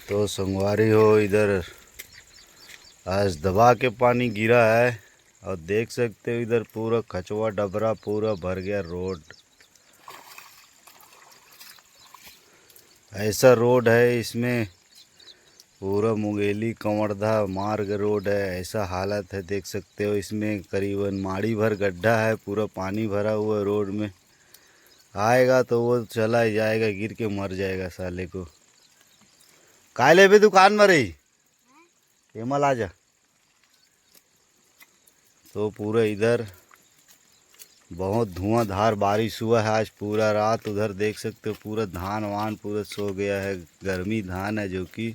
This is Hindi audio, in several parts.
तो संगवारी हो, इधर आज दबा के पानी गिरा है और देख सकते हो इधर पूरा कचवा डबरा पूरा भर गया। रोड ऐसा रोड है, इसमें पूरा मुंगेली कंवरधा मार्ग रोड है। ऐसा हालत है, देख सकते हो। इसमें करीबन माड़ी भर गड्ढा है, पूरा पानी भरा हुआ रोड में। आएगा तो वो चला ही जाएगा, गिर के मर जाएगा साले को। काले भी दुकान में रही हेमल आ जा। तो पूरा इधर बहुत धुआंधार बारिश हुआ है आज पूरा रात। उधर देख सकते हो पूरा धान वान पूरा सो गया है। गर्मी धान है जो कि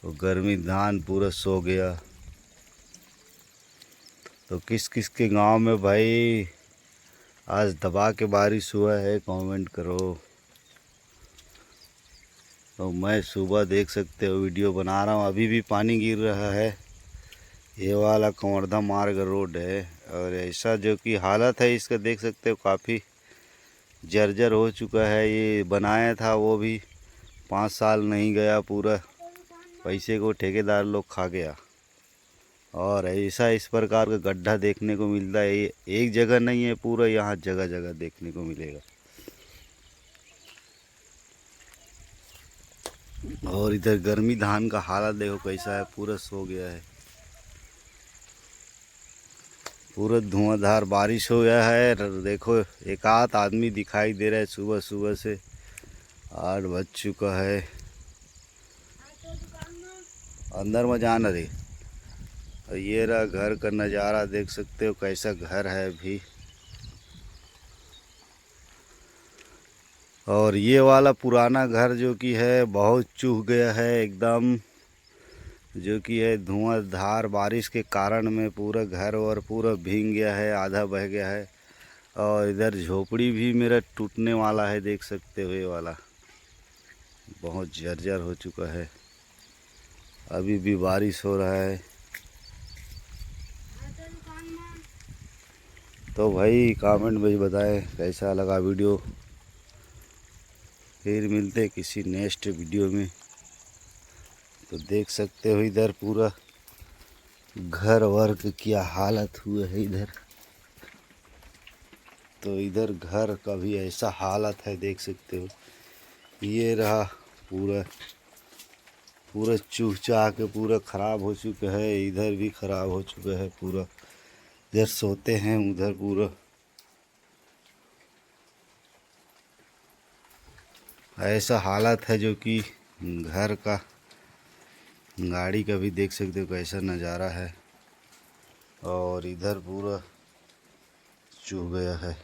वो गर्मी धान पूरा सो गया। तो किस किस के गांव में भाई आज दबा के बारिश हुआ है कमेंट करो। तो मैं सुबह देख सकते हो वीडियो बना रहा हूँ, अभी भी पानी गिर रहा है। ये वाला कंवरधा मार्ग रोड है और ऐसा जो कि हालत है इसका देख सकते हो, काफ़ी जर्जर हो चुका है। ये बनाया था वो भी 5 साल नहीं गया, पूरा पैसे को ठेकेदार लोग खा गया। और ऐसा इस प्रकार का गड्ढा देखने को मिलता है, ये एक जगह नहीं है, पूरा यहाँ जगह जगह देखने को मिलेगा। और इधर गर्मी धान का हालत देखो कैसा है, पूरा सो गया है। पूरा धुआंधार बारिश हो गया है। देखो एक आध आदमी दिखाई दे रहा है, सुबह सुबह से 8 बज चुका है। अंदर में जाना रे। और ये रहा घर का नज़ारा, देख सकते हो कैसा घर है अभी। और ये वाला पुराना घर जो कि है बहुत चूह गया है एकदम, जो कि है धुआंधार बारिश के कारण में पूरा घर और पूरा भीग गया है, आधा बह गया है। और इधर झोपड़ी भी मेरा टूटने वाला है, देख सकते हो। ये वाला बहुत जर्जर हो चुका है, अभी भी बारिश हो रहा है। तो भाई कमेंट में बताएं कैसा लगा वीडियो। फिर मिलते किसी नेक्स्ट वीडियो में। तो देख सकते हो इधर पूरा घर वर की क्या हालत हुआ है इधर। तो इधर घर का भी ऐसा हालत है, देख सकते हो। ये रहा पूरा पूरा चूह चाह के पूरा ख़राब हो चुका है। इधर भी ख़राब हो चुका है पूरा। इधर सोते हैं उधर पूरा ऐसा हालत है, जो कि घर का गाड़ी का भी देख सकते हो कैसा नज़ारा है। और इधर पूरा चूह गया है।